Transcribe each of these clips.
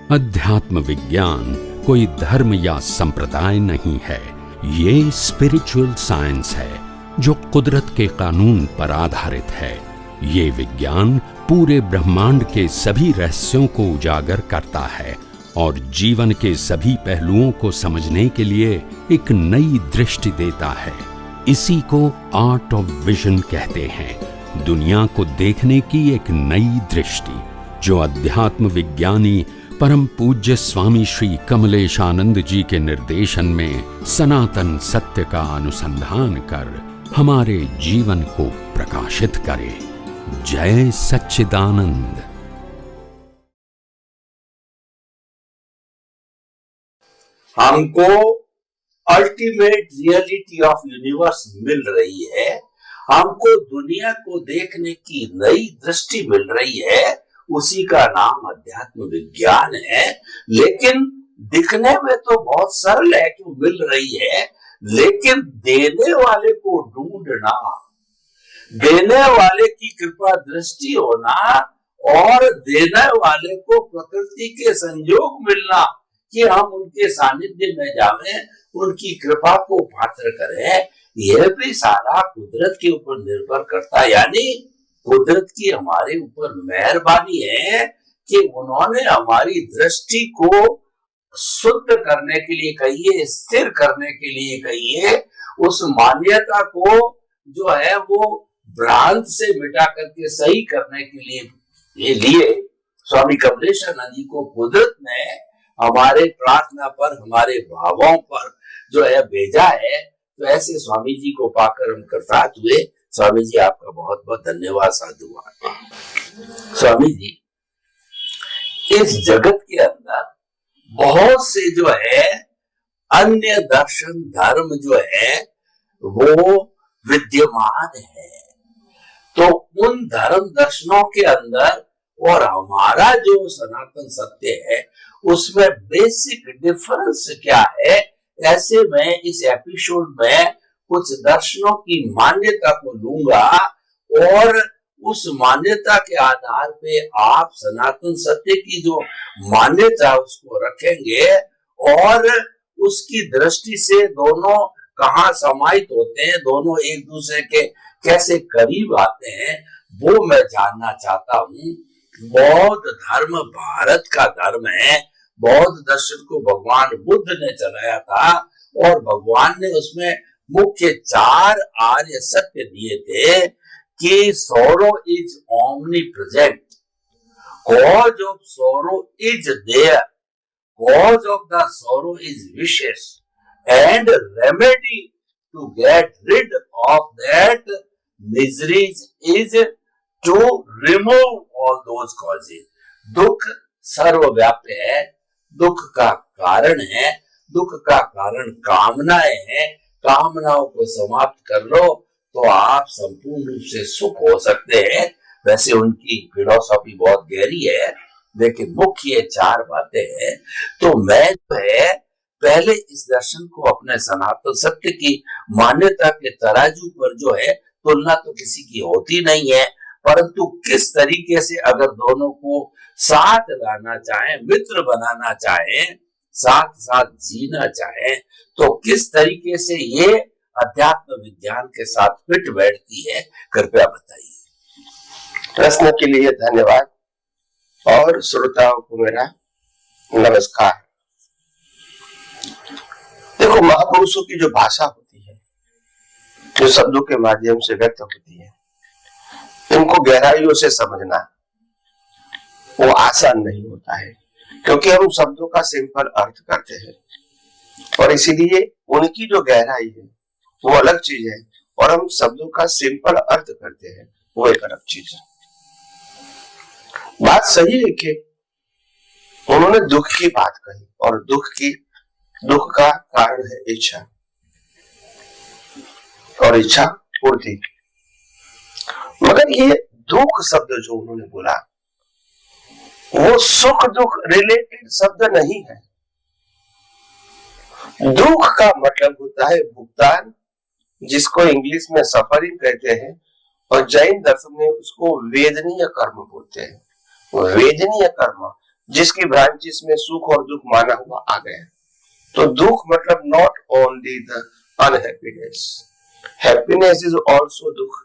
अध्यात्म विज्ञान कोई धर्म या संप्रदाय नहीं है, ये स्पिरिचुअल साइंस है जो कुदरत के कानून पर आधारित है। ये विज्ञान पूरे ब्रह्मांड के सभी रहस्यों को उजागर करता है और जीवन के सभी पहलुओं को समझने के लिए एक नई दृष्टि देता है। इसी को आर्ट ऑफ विजन कहते हैं, दुनिया को देखने की एक नई दृष्टि, जो अध्यात्म विज्ञानी परम पूज्य स्वामी श्री कमलेशानंद जी के निर्देशन में सनातन सत्य का अनुसंधान कर हमारे जीवन को प्रकाशित करे। जय सच्चिदानंद। हमको अल्टीमेट रियलिटी ऑफ यूनिवर्स मिल रही है, हमको दुनिया को देखने की नई दृष्टि मिल रही है, उसी का नाम अध्यात्म विज्ञान है। लेकिन दिखने में तो बहुत सरल है कि मिल रही है, लेकिन देने वाले को ढूंढना, देने वाले की कृपा दृष्टि होना और देने वाले को प्रकृति के संयोग मिलना कि हम उनके सानिध्य में जावें, उनकी कृपा को पात्र करें, यह भी सारा कुदरत के ऊपर निर्भर करता है। यानी कुदरत की हमारे ऊपर मेहरबानी है कि उन्होंने हमारी दृष्टि को शुद्ध करने के लिए कहिए, स्थिर करने के लिए कहिए, उस मान्यता को जो है वो भ्रांत से मिटा करके सही करने के लिए स्वामी कमलेशानंद जी को कुदरत ने हमारे प्रार्थना पर, हमारे भावों पर जो है भेजा है। तो ऐसे स्वामी जी को पाकर हम कृतार्थ हुए। स्वामी जी आपका बहुत बहुत धन्यवाद, साधुवाद। स्वामी जी, इस जगत के अंदर बहुत से जो है अन्य दर्शन धर्म जो है वो विद्यमान है, तो उन धर्म दर्शनों के अंदर और हमारा जो सनातन सत्य है उसमें बेसिक डिफरेंस क्या है, ऐसे में इस एपिसोड में कुछ दर्शनों की मान्यता को लूंगा और उस मान्यता के आधार पे आप सनातन सत्य की जो मान्यता उसको रखेंगे और उसकी दृष्टि से दोनों कहाँ समाहित होते हैं, दोनों एक दूसरे के कैसे करीब आते हैं, वो मैं जानना चाहता हूँ। बौद्ध धर्म भारत का धर्म है। बौद्ध दर्शन को भगवान बुद्ध ने चलाया था और भगवान ने उसमें मुख्य 4 आर्य सत्य दिए थे कि sorrow is omnipresent, cause of sorrow is there, cause of the sorrow is wishes, and remedy to get rid of that miseries is to remove all those causes. दुख सर्वव्यापी है, दुख का कारण है, दुख का कारण कामनाएं हैं, कामनाओं को समाप्त कर लो तो आप संपूर्ण रूप से सुख हो सकते हैं। वैसे उनकी फिलॉसफी बहुत गहरी है, लेकिन मुख्य 4 बातें हैं। तो मैं जो है पहले इस दर्शन को अपने सनातन सत्य की मान्यता के तराजू पर जो है, तुलना तो किसी की होती नहीं है, परंतु किस तरीके से अगर दोनों को साथ लाना चाहें, मित्र बनाना चाहें, साथ साथ जीना चाहें, तो किस तरीके से ये अध्यात्म विज्ञान के साथ फिट बैठती है, कृपया बताइए। प्रश्न के लिए धन्यवाद और श्रोताओं को मेरा नमस्कार। देखो, महापुरुषों की जो भाषा होती है, जो शब्दों के माध्यम से व्यक्त होती है, इनको गहराइयों से समझना वो आसान नहीं होता है, क्योंकि हम शब्दों का सिंपल अर्थ करते हैं और इसीलिए उनकी जो गहराई है वो अलग चीज है और हम शब्दों का सिंपल अर्थ करते हैं वो एक अलग चीज है। बात सही है कि उन्होंने दुख की बात कही और दुख का कारण है इच्छा और इच्छा पूर्ति, मगर ये दुख शब्द जो उन्होंने बोला वो सुख दुख रिलेटेड शब्द नहीं है। दुख का मतलब होता है भुगतान, जिसको इंग्लिश में सफरिंग कहते हैं और जैन दर्शन में उसको वेदनीय कर्म बोलते हैं। वेदनीय कर्म जिसकी ब्रांचेस में सुख और दुख माना हुआ आ गया। तो दुख मतलब not only the unhappiness, happiness is also दुख।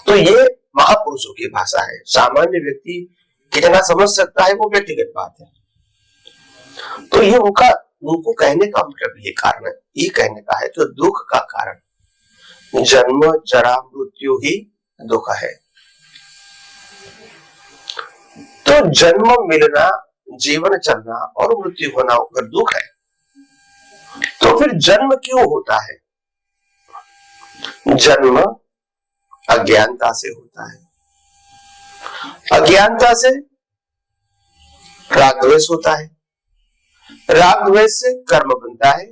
तो ये महापुरुषों की भाषा है। सामान्य व्यक्ति कितना समझ सकता है वो व्यक्तिगत बात है। तो ये उनको कहने का मतलब ये कारण है, ये कहने का है तो दुख का कारण जन्म जरा मृत्यु ही दुख है। तो जन्म मिलना, जीवन चलना और मृत्यु होना अगर दुख है तो फिर जन्म क्यों होता है? जन्म अज्ञानता से होता है। अज्ञानता से राग द्वेष होता है, राग द्वेष से कर्म बनता है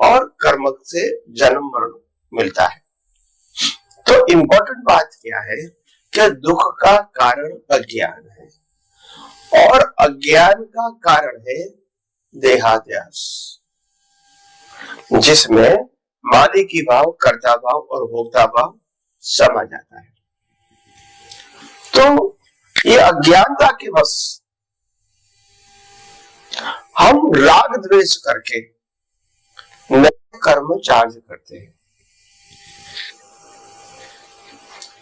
और कर्म से जन्म मरण मिलता है। तो इंपॉर्टेंट बात क्या है कि दुख का कारण अज्ञान है और अज्ञान का कारण है देहाध्यास, जिसमें मालिकी भाव, कर्ता भाव और भोक्ता भाव समा जाता है। तो ये अज्ञानता के बस हम राग द्वेष करके नए कर्म चार्ज करते हैं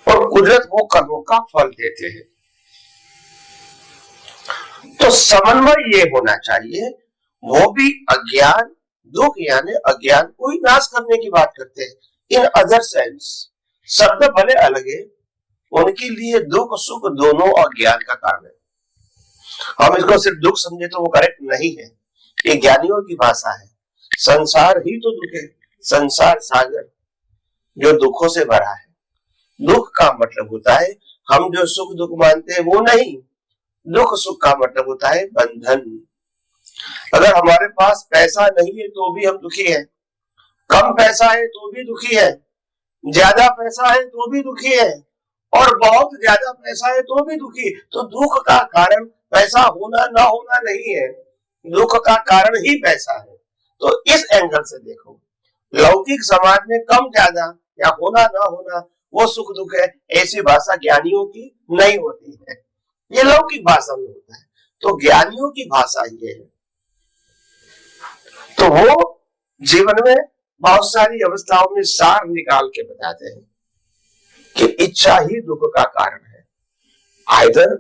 और कुदरत वो कर्मों का फल देते हैं। तो समन्वय ये होना चाहिए, वो भी अज्ञान दुख यानी अज्ञान को ही नाश करने की बात करते हैं। इन अदर सेंस शब्द भले अलग है, उनके लिए दुख सुख दोनों अज्ञान का कारण है। हम इसको सिर्फ दुख समझे तो वो करेक्ट नहीं है। ये ज्ञानियों की भाषा है। संसार ही तो दुख है, संसार सागर जो दुखों से भरा है। दुख का मतलब होता है हम जो सुख दुख मानते हैं वो नहीं। दुख सुख का मतलब होता है बंधन। अगर हमारे पास पैसा नहीं है तो भी हम दुखी हैं, कम पैसा है तो भी दुखी है, ज्यादा पैसा है तो भी दुखी है और बहुत ज्यादा पैसा है तो भी दुखी। तो दुख का कारण पैसा होना ना होना नहीं है, दुख का कारण ही पैसा है। तो इस एंगल से देखो, लौकिक समाज में कम ज्यादा या होना ना होना वो सुख दुख है, ऐसी भाषा ज्ञानियों की नहीं होती है, ये लौकिक भाषा में होता है। तो ज्ञानियों की भाषा ये है। तो वो जीवन में बहुत सारी अवस्थाओं में सार निकाल के बताते हैं कि इच्छा ही दुख का कारण है। आइदर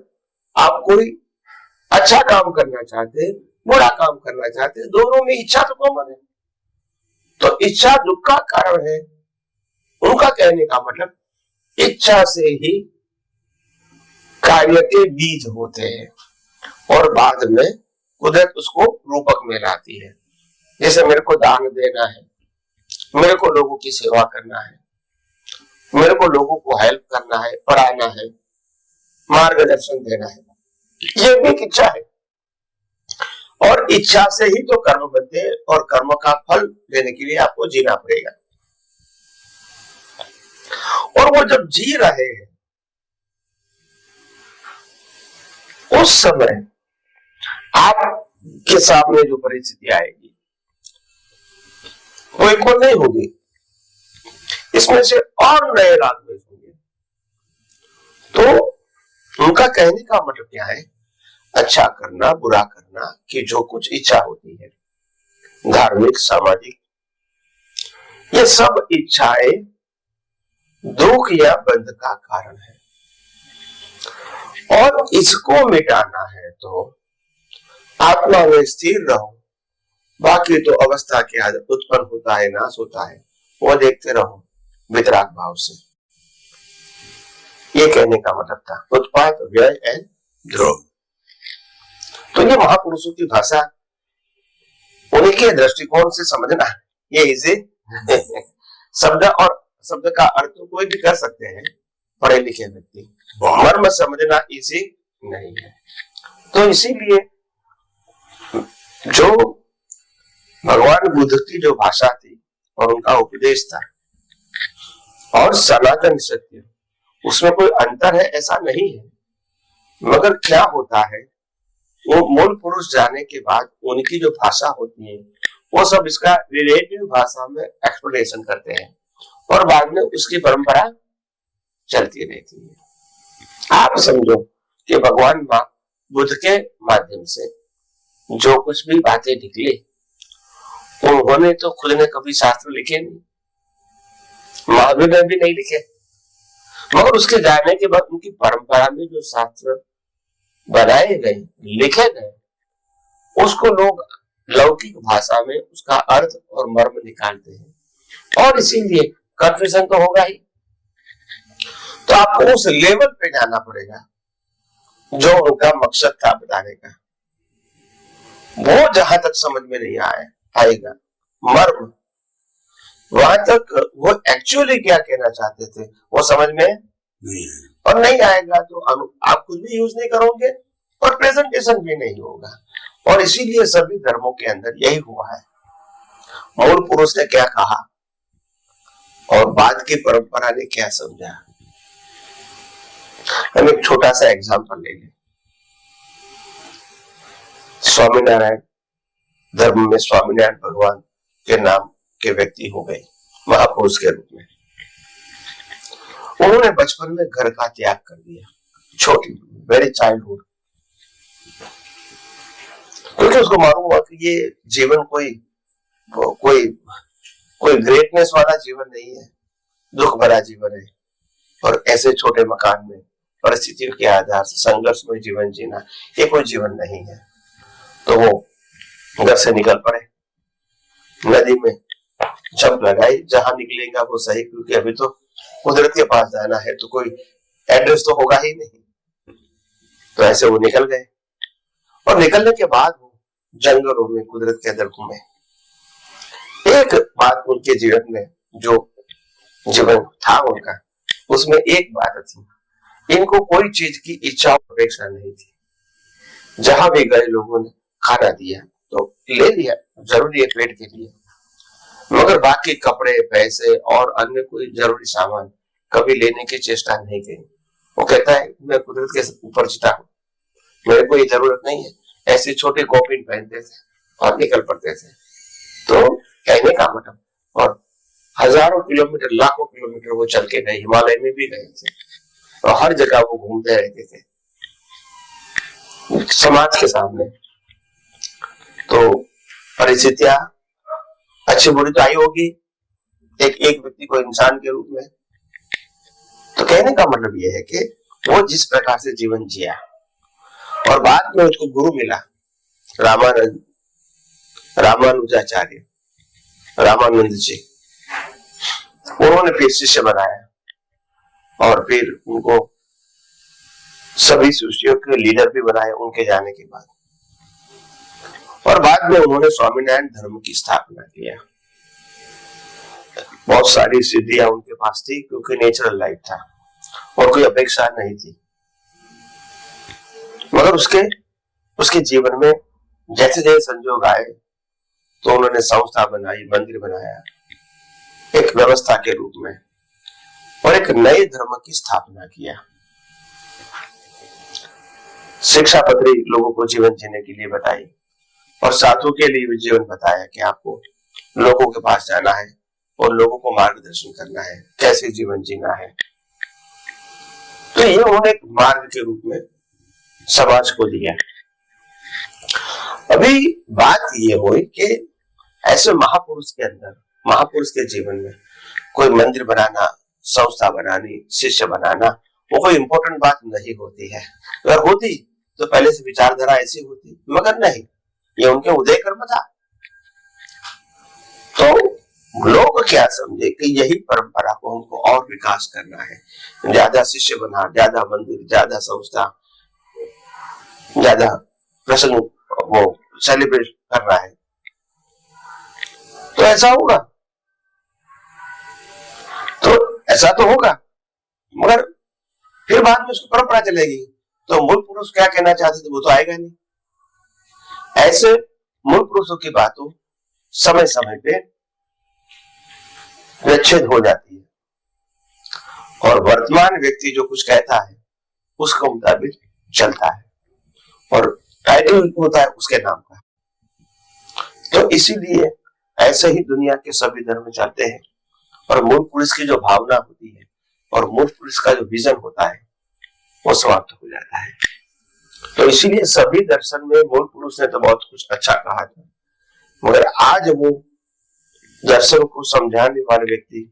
आप कोई अच्छा काम करना चाहते हैं, बुरा काम करना चाहते हैं, दोनों में इच्छा तो कॉमन है। तो इच्छा दुख का कारण है। उनका कहने का मतलब इच्छा से ही कार्य के बीज होते हैं और बाद में कुदरत उसको रूपक में लाती है। जैसे मेरे को दान देना है, मेरे को लोगों की सेवा करना है, मेरे को लोगों को हेल्प करना है, पढ़ाना है, मार्गदर्शन देना है, ये भी एक इच्छा है। और इच्छा से ही तो कर्म बनते हैं और कर्म का फल देने के लिए आपको जीना पड़ेगा। और वो जब जी रहे हैं उस समय आपके सामने जो परिस्थिति आएगी वो एक और नहीं होगी, इसमें से और नए राग द्वेष होंगे। तो उनका कहने का मतलब क्या है? अच्छा करना, बुरा करना की जो कुछ इच्छा होती है, धार्मिक सामाजिक, ये सब इच्छाएं दुख या बंध का कारण है। और इसको मिटाना है तो आत्मा में स्थिर रहो, बाकी तो अवस्था के आदत उत्पन्न होता है, नाश होता है, वो देखते रहो वितराग भाव से। ये कहने का मतलब था उत्पाद, व्यय एंड ध्रुव। तो ये महापुरुषों की भाषा, उनके दृष्टिकोण से समझना ये इसे शब्द और शब्द का अर्थ तो कोई भी कर सकते हैं, पढ़े लिखे व्यक्ति, मर्म समझना इजी नहीं है। तो इसीलिए जो भगवान बुद्ध की जो भाषा थी और उनका उपदेश था और सनातन सत्य, उसमें कोई अंतर है ऐसा नहीं है। मगर क्या होता है, वो मूल पुरुष जाने के बाद उनकी जो भाषा होती है वो सब इसका रिलेटिव भाषा में एक्सप्लेनेशन करते हैं और बाद में उसकी परंपरा चलती रहती है। आप समझो कि भगवान बुद्ध के माध्यम से जो कुछ भी बातें निकली, उन्होंने तो खुद ने कभी शास्त्र लिखे नहीं, महावीर ने भी नहीं लिखे, मगर उसके जाने के बाद उनकी परंपरा में जो शास्त्र बनाए गए, लिखे गए, उसको लोग लौकिक भाषा में उसका अर्थ और मर्म निकालते हैं, और इसीलिए कंफ्यूजन तो होगा ही। तो आपको उस लेवल पे जाना पड़ेगा जो उनका मकसद था बताने का। वो जहां तक समझ में नहीं आएगा मर्म, वहां तक वो एक्चुअली क्या कहना चाहते थे वो समझ में और नहीं आएगा, तो आप कुछ भी यूज नहीं करोगे और प्रेजेंटेशन भी नहीं होगा। और इसीलिए सभी धर्मों के अंदर यही हुआ है, मूल पुरुष ने क्या कहा और बाद की परंपरा ने क्या समझा। हम एक छोटा सा एग्जांपल ले लें। स्वामीनारायण धर्म में स्वामीनारायण भगवान के नाम के व्यक्ति हो गए महापुरुष के रूप में। उन्होंने बचपन में घर का त्याग कर दिया, छोटी वेरी चाइल्डहुड, क्योंकि उसको मालूम हुआ कि ये जीवन कोई ग्रेटनेस वाला जीवन नहीं है, दुख भरा जीवन है, और ऐसे छोटे मकान में परिस्थितियों के आधार से संघर्ष में जीवन जीना ये कोई जीवन नहीं है। तो वो घर से निकल पड़े, नदी में जंप लगाई, जहां निकलेगा वो सही, क्योंकि अभी तो कुदरत के पास जाना है, तो कोई एड्रेस तो होगा ही नहीं। तो ऐसे वो निकल गए, और निकलने के बाद वो जंगलों में कुदरत के अंदर घूमे। एक बात उनके जीवन में, जो जीवन था उनका, उसमें एक बात थी, इनको कोई चीज की इच्छा और अपेक्षा नहीं थी। जहां भी गए लोगों ने खाना दिया तो ले लिया, जरूरी है पेट के लिए, मगर बाकी कपड़े, पैसे और अन्य कोई जरूरी सामान कभी लेने की चेष्टा नहीं की। वो कहता है मैं कुदरत के ऊपर जीता हूँ, मेरे को ये जरूरत नहीं है। ऐसे छोटे कॉपिन पहनते थे और निकल पड़ते थे। तो कहने का मतलब, और हजारों किलोमीटर, लाखों किलोमीटर वो चल के गए, हिमालय में भी गए थे, और हर जगह वो घूमते रहते थे समाज के सामने। तो परिस्थितियां अच्छी बुरी तो आई होगी एक व्यक्ति को इंसान के रूप में। तो कहने का मतलब यह है कि वो जिस प्रकार से जीवन जिया, और बाद में उसको गुरु मिला रामानुजाचार्य, रामानंद जी, उन्होंने फिर शिष्य बनाया, और फिर उनको सभी शिष्यों के लीडर भी बनाए उनके जाने के बाद। और बाद में उन्होंने स्वामीनारायण धर्म की स्थापना किया। बहुत सारी सिद्धियां उनके पास थी, क्योंकि नेचुरल लाइफ था और कोई अपेक्षा नहीं थी। मगर उसके जीवन में जैसे जैसे संजोग आए, तो उन्होंने संस्था बनाई, मंदिर बनाया एक व्यवस्था के रूप में, और एक नए धर्म की स्थापना किया। शिक्षा पत्री लोगों को जीवन जीने के लिए बताई, और साधु के लिए भी जीवन बताया कि आपको लोगों के पास जाना है और लोगों को मार्गदर्शन करना है, कैसे जीवन जीना है। तो ये उन्होंने एक मार्ग के रूप में समाज को दिया। अभी बात ये हुई कि ऐसे महापुरुष के अंदर, महापुरुष के जीवन में कोई मंदिर बनाना, संस्था बनानी, शिष्य बनाना, वो कोई इंपॉर्टेंट बात नहीं होती है। अगर होती तो पहले से विचारधारा ऐसी होती, मगर नहीं, ये उनके उदय कर्म था। तो लोग क्या समझे कि यही परंपरा को हमको और विकास करना है, ज्यादा शिष्य बना, ज्यादा मंदिर, ज्यादा संस्था, ज्यादा प्रसंग वो सेलिब्रेट करना है, तो ऐसा होगा, तो ऐसा तो होगा, मगर फिर बाद में उसकी परंपरा चलेगी, तो मूल पुरुष क्या कहना चाहते थे वो तो आएगा नहीं। ऐसे मूल पुरुषों की बातों समय समय पे विच्छेद हो जाती है, और वर्तमान व्यक्ति जो कुछ कहता है उसके मुताबिक चलता है, और टाइटल होता है उसके नाम का। तो इसीलिए ऐसे ही दुनिया के सभी धर्म चलते हैं, और मूल पुरुष की जो भावना होती है और मूल पुरुष का जो विजन होता है वो समाप्त हो जाता है। तो इसीलिए सभी दर्शन में मूल पुरुष ने तो बहुत कुछ अच्छा कहा था, मगर आज वो दर्शन को समझाने वाले व्यक्ति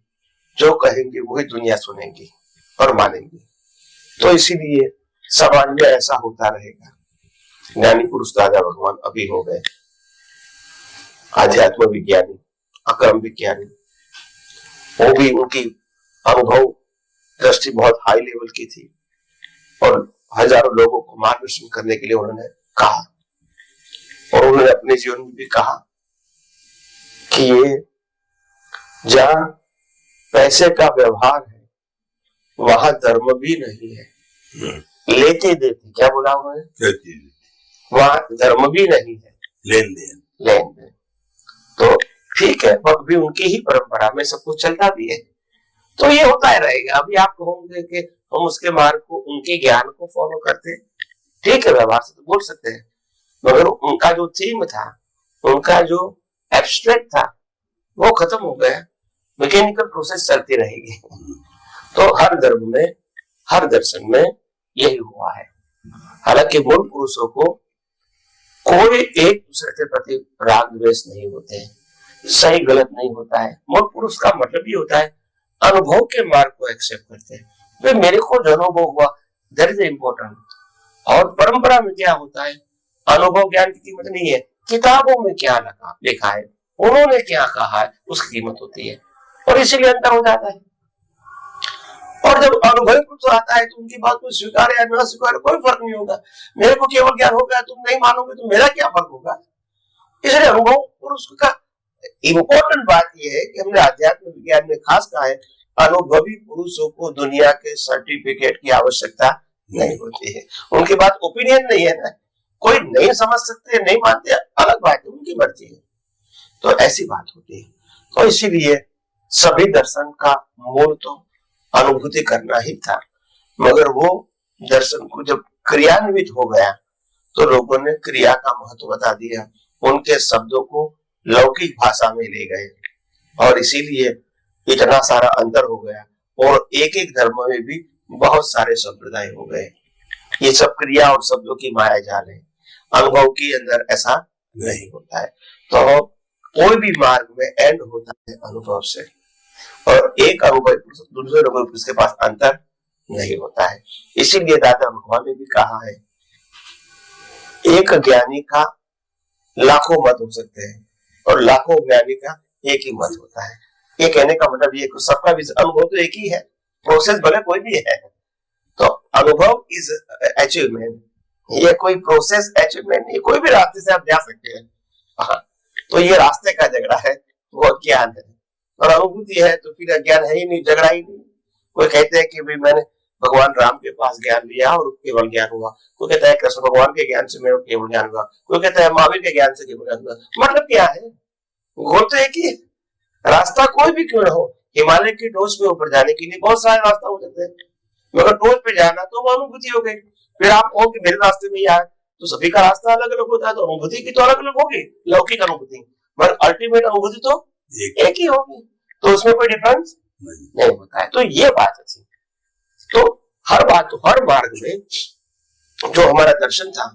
जो कहेंगे वही दुनिया सुनेगी और मानेंगी। तो इसीलिए समाज में ऐसा होता रहेगा। ज्ञानी पुरुष दादा भगवान अभी हो गए, आध्यात्म विज्ञानी, अक्रम विज्ञानी, वो भी उनकी अनुभव दृष्टि बहुत हाई लेवल की थी और हजारों लोगों को मार्गदर्शन करने के लिए उन्होंने कहा, और उन्होंने अपने जीवन में भी कहा कि ये जहां पैसे का व्यवहार है वहां धर्म भी नहीं है, लेते देते, क्या बोला उन्होंने, वहां धर्म भी नहीं है, लेन देन। तो ठीक है, वह भी उनकी ही परंपरा में सब कुछ चलता भी है, तो ये होता ही रहेगा। अभी आप कहोगे कि हम उसके मार्ग को, उनके ज्ञान को फॉलो करते हैं, ठीक है, व्यवहार से तो बोल सकते हैं, मगर उनका जो थीम था, उनका जो एब्स्ट्रैक्ट था, वो खत्म हो गया। मैकेनिकल प्रोसेस चलती रहेगी। तो हर धर्म में, हर दर्शन में यही हुआ है। हालांकि मूल पुरुषों को कोई एक दूसरे के प्रति राग द्वेष नहीं होते हैं, सही गलत नहीं होता है। मूल पुरुष का मतलब ये होता है अनुभव के मार्ग को एक्सेप्ट करते हैं। तो मेरे को जो अनुभव हुआ, दैट इज इम्पोर्टेंट। और परंपरा में क्या होता है, अनुभव ज्ञान की कीमत नहीं है, किताबों में क्या लिखा है, उन्होंने क्या कहा है, उसकी कीमत होती है, और इसीलिए अंतर हो जाता है। और जब अनुभव पुरुष आता है तो उनकी बात को स्वीकार या न स्वीकार कोई फर्क नहीं होगा। मेरे को केवल ज्ञान होगा, तुम नहीं मानोगे तो मेरा क्या फर्क होगा। इसलिए अनुभव पुरुष का इम्पोर्टेंट बात यह है कि हमने आध्यात्मिक विज्ञान में खास कहा है, अनुभवी पुरुषों को दुनिया के सर्टिफिकेट की आवश्यकता नहीं होती है। उनकी बात ओपिनियन नहीं है ना, कोई नहीं समझ सकते, नहीं मानते, अलग बात है, उनकी मर्जी है। तो ऐसी बात होती है। तो इसीलिए सभी दर्शन का मूल तो अनुभूति करना ही था, मगर वो दर्शन को जब क्रियान्वित हो गया तो लोगों ने क्रिया का महत्व बता दिया, उनके शब्दों को लौकिक भाषा में ले गए, और इसीलिए इतना सारा अंतर हो गया। और एक एक धर्म में भी बहुत सारे संप्रदाय हो गए। ये सब क्रिया और शब्दों की माया जाल है, अनुभव के अंदर ऐसा नहीं होता है। तो कोई भी मार्ग में एंड होता है अनुभव से, और एक अनुभव दूसरे अनुभव के पास अंतर नहीं होता है। इसीलिए दादा भगवान ने भी कहा है, एक ज्ञानी का लाखों मत हो सकते हैं और लाखों ज्ञानी का एक ही मत होता है। ये कहने का मतलब ये सबका भी अनुभव तो एक ही है, प्रोसेस भले कोई भी है। तो अनुभव इज अचीवमेंट, ये कोई प्रोसेस अचीवमेंट नहीं, कोई भी रास्ते से आप जा सकते हैं। हाँ, तो ये रास्ते का झगड़ा है, वो ज्ञान है, और अनुभूति है तो फिर ज्ञान है ही नहीं, झगड़ा ही नहीं। कोई कहते हैं कि भाई मैंने भगवान राम के पास ज्ञान लिया और केवल ज्ञान हुआ, कोई कहता है कृष्ण भगवान के ज्ञान से मेरे केवल ज्ञान हुआ, कोई कहता है महावीर के ज्ञान से केवल ज्ञान हुआ। मतलब क्या है, गोल तो एक ही है, रास्ता कोई भी क्यों ना हो। हिमालय की टोच पे ऊपर जाने के लिए बहुत सारे रास्ता हो सकते हैं, मगर टोच पे जाना तो वो अनुभूति हो गई। फिर आप कहो कि मेरे रास्ते में ही आए, तो सभी का रास्ता अलग अलग होता है, तो अनुभूति की तो अलग अलग होगी, लौकिक अनुभूति, मगर अल्टीमेट अनुभूति तो एक ही होगी, तो उसमें कोई डिफरेंस नहीं होता है। तो ये बात थी। तो हर बात, हर मार्ग में जो हमारा दर्शन था,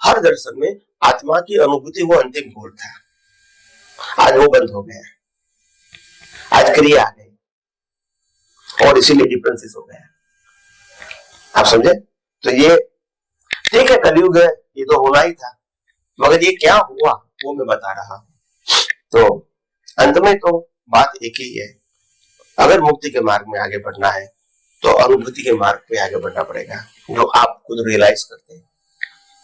हर दर्शन में आत्मा की अनुभूति वो अंतिम गोल था। आज वो बंद हो गया, आज क्रिया आ गई, और इसीलिए डिफरेंसेस हो गया। आप समझे? तो ये ठीक है, कलयुग है, ये तो होना ही था, मगर ये क्या हुआ वो मैं बता रहा हूं। तो अंत में तो बात एक ही है, अगर मुक्ति के मार्ग में आगे बढ़ना है तो अनुभूति के मार्ग पे आगे बढ़ना पड़ेगा, जो आप खुद रियलाइज करते हैं,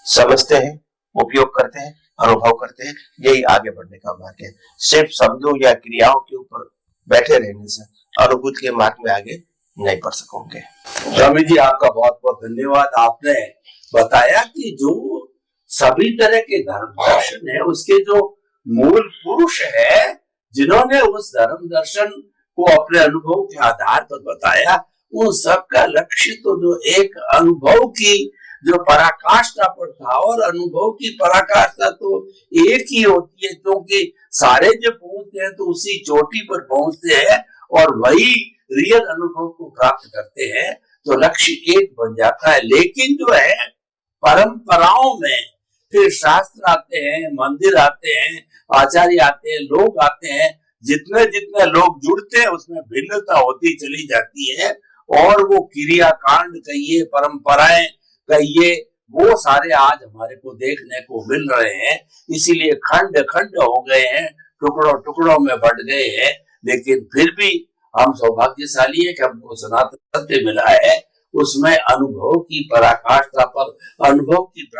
समझते हैं, उपयोग करते हैं, अनुभव करते हैं, यही आगे बढ़ने का मार्ग है। सिर्फ शब्दों या क्रियाओं के ऊपर बैठे रहने से अनुभूति के मार्ग में आगे नहीं बढ़ सकोगे। स्वामी जी, आपका बहुत बहुत धन्यवाद। आपने बताया कि जो सभी तरह के धर्म दर्शन है, उसके जो मूल पुरुष है, जिन्होंने उस धर्म दर्शन को अपने अनुभव के आधार पर बताया, उन सबका लक्ष्य तो जो एक अनुभव की जो पराकाष्ठा पर था, और अनुभव की पराकाष्ठा तो एक ही होती है, क्योंकि सारे जब पहुंचते हैं तो उसी चोटी पर पहुंचते हैं और वही रियल अनुभव को प्राप्त करते हैं, तो लक्ष्य एक बन जाता है। लेकिन जो है परंपराओं में फिर शास्त्र आते हैं, मंदिर आते हैं, आचार्य आते हैं, लोग आते हैं। जितने जितने लोग जुड़ते हैं उसमें भिन्नता होती चली जाती है और वो क्रियाकांड कहिए, परंपराएं कहिए, वो सारे आज हमारे को देखने को मिल रहे हैं। इसीलिए खंड खंड हो गए हैं, टुकड़ों टुकड़ों में बट गए हैं। लेकिन फिर भी हम सौभाग्यशाली है कि हमको सनातन सत्य मिला है, उसमें अनुभव की पराकाष्ठा पर अनुभव की